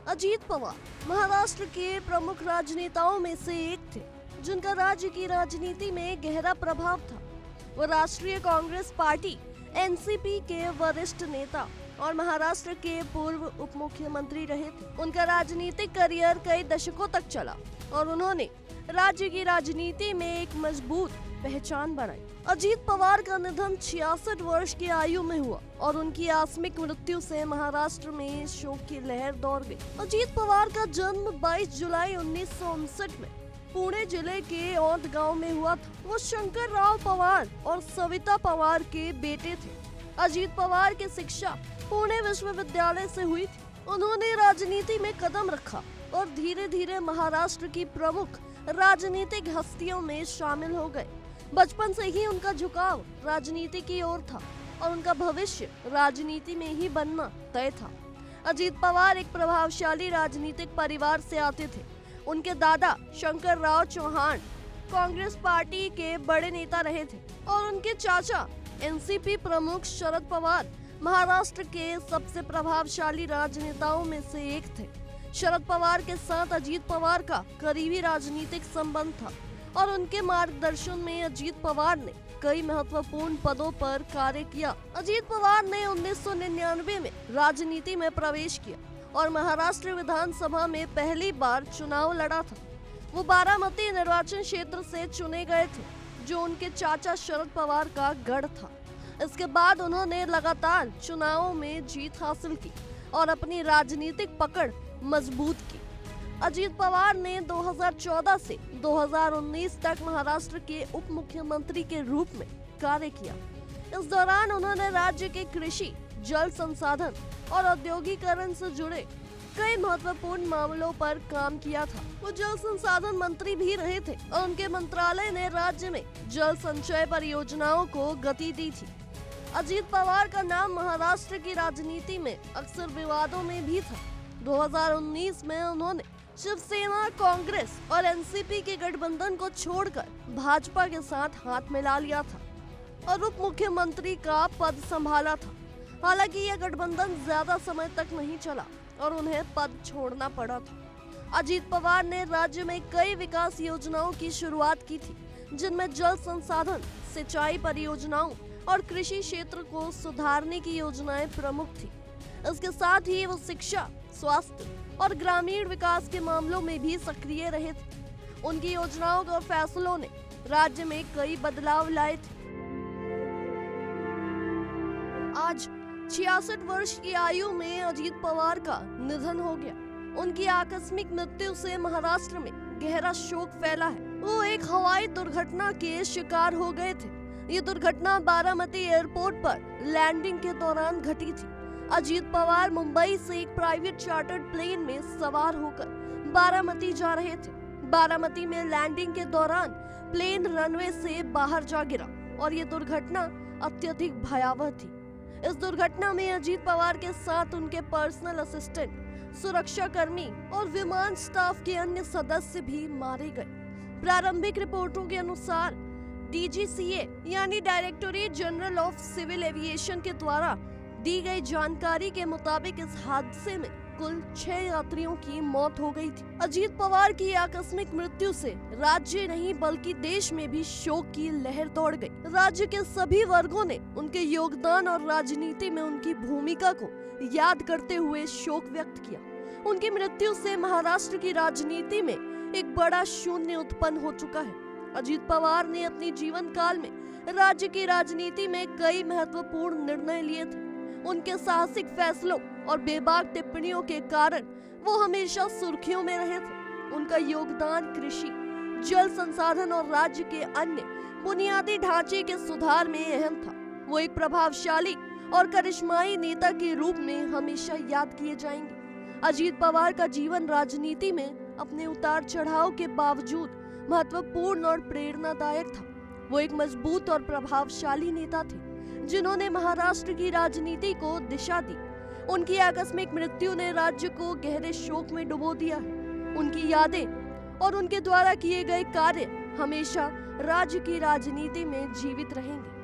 अजीत पवार महाराष्ट्र के प्रमुख राजनेताओं में से एक थे, जिनका राज्य की राजनीति में गहरा प्रभाव था। वो राष्ट्रीय कांग्रेस पार्टी एनसीपी के वरिष्ठ नेता और महाराष्ट्र के पूर्व उप मुख्यमंत्री रहे थे। उनका राजनीतिक करियर कई दशकों तक चला और उन्होंने राज्य की राजनीति में एक मजबूत पहचान बनाई। अजीत पवार का निधन 66 वर्ष की आयु में हुआ और उनकी आकस्मिक मृत्यु से महाराष्ट्र में शोक की लहर दौड़ गई। अजीत पवार का जन्म 22 जुलाई 1959 में पुणे जिले के औंध गांव में हुआ था। वो शंकर राव पवार और सविता पवार के बेटे थे। अजीत पवार की शिक्षा पुणे विश्वविद्यालय से हुई थी। उन्होंने राजनीति में कदम रखा और धीरे धीरे महाराष्ट्र की प्रमुख राजनीतिक हस्तियों में शामिल हो गए। बचपन से ही उनका झुकाव राजनीति की ओर था और उनका भविष्य राजनीति में ही बनना तय था। अजीत पवार एक प्रभावशाली राजनीतिक परिवार से आते थे। उनके दादा शंकर राव चौहान कांग्रेस पार्टी के बड़े नेता रहे थे और उनके चाचा एनसीपी प्रमुख शरद पवार महाराष्ट्र के सबसे प्रभावशाली राजनेताओं में से एक थे। शरद पवार के साथ अजीत पवार का करीबी राजनीतिक संबंध था और उनके मार्गदर्शन में अजीत पवार ने कई महत्वपूर्ण पदों पर कार्य किया। अजीत पवार ने 1999 में राजनीति में प्रवेश किया और महाराष्ट्र विधानसभा में पहली बार चुनाव लड़ा था। वो बारामती निर्वाचन क्षेत्र से चुने गए थे, जो उनके चाचा शरद पवार का गढ़ था। इसके बाद उन्होंने लगातार चुनावों में जीत हासिल की और अपनी राजनीतिक पकड़ मजबूत की। अजीत पवार ने 2014 से 2019 तक महाराष्ट्र के उप मुख्यमंत्री के रूप में कार्य किया। इस दौरान उन्होंने राज्य के कृषि, जल संसाधन और औद्योगिकरण से जुड़े कई महत्वपूर्ण मामलों पर काम किया था। वो जल संसाधन मंत्री भी रहे थे और उनके मंत्रालय ने राज्य में जल संचय परियोजनाओं को गति दी थी। अजीत पवार का नाम महाराष्ट्र की राजनीति में अक्सर विवादों में भी था। 2019 में उन्होंने शिवसेना, कांग्रेस और एनसीपी के गठबंधन को छोड़कर भाजपा के साथ हाथ मिला लिया था और उप मुख्यमंत्री का पद संभाला था। हालांकि यह गठबंधन ज्यादा समय तक नहीं चला और उन्हें पद छोड़ना पड़ा था। अजीत पवार ने राज्य में कई विकास योजनाओं की शुरुआत की थी, जिनमें जल संसाधन, सिंचाई परियोजनाओं और कृषि क्षेत्र को सुधारने की योजनाएं प्रमुख थी। इसके साथ ही वो शिक्षा, स्वास्थ्य और ग्रामीण विकास के मामलों में भी सक्रिय रहे थे। उनकी योजनाओं और फैसलों ने राज्य में कई बदलाव लाए थे। आज 66 वर्ष की आयु में अजीत पवार का निधन हो गया। उनकी आकस्मिक मृत्यु से महाराष्ट्र में गहरा शोक फैला है। वो एक हवाई दुर्घटना के शिकार हो गए थे। ये दुर्घटना बारामती एयरपोर्ट पर लैंडिंग के दौरान घटी थी। अजीत पवार मुंबई से एक प्राइवेट चार्टर्ड प्लेन में सवार होकर बारामती जा रहे थे। बारामती में लैंडिंग के दौरान प्लेन रनवे से बाहर जा गिरा और ये दुर्घटना अत्यधिक भयावह थी। इस दुर्घटना में अजीत पवार के साथ उनके पर्सनल असिस्टेंट, सुरक्षा कर्मी और विमान स्टाफ के अन्य सदस्य भी मारे गए। प्रारंभिक रिपोर्टों के अनुसार डीजीसीए यानी directorate general of civil aviation के द्वारा दी गई जानकारी के मुताबिक इस हादसे में कुल 6 यात्रियों की मौत हो गई थी। अजीत पवार की आकस्मिक मृत्यु से राज्य नहीं बल्कि देश में भी शोक की लहर दौड़ गई। राज्य के सभी वर्गों ने उनके योगदान और राजनीति में उनकी भूमिका को याद करते हुए शोक व्यक्त किया। उनकी मृत्यु से महाराष्ट्र की राजनीति में एक बड़ा शून्य उत्पन्न हो चुका है। अजीत पवार ने अपने जीवन काल में राज्य की राजनीति में कई महत्वपूर्ण निर्णय लिए थे। उनके साहसिक फैसलों और बेबाक टिप्पणियों के कारण वो हमेशा सुर्खियों में रहे थे। उनका योगदान कृषि, जल संसाधन और राज्य के अन्य बुनियादी ढांचे के सुधार में अहम था। वो एक प्रभावशाली और करिश्माई नेता के रूप में हमेशा याद किए जाएंगे। अजीत पवार का जीवन राजनीति में अपने उतार चढ़ाव के बावजूद महत्वपूर्ण और प्रेरणादायक था। वो एक मजबूत और प्रभावशाली नेता थे, जिन्होंने महाराष्ट्र की राजनीति को दिशा दी। उनकी आकस्मिक मृत्यु ने राज्य को गहरे शोक में डुबो दिया है। उनकी यादें और उनके द्वारा किए गए कार्य हमेशा राज्य की राजनीति में जीवित रहेंगे।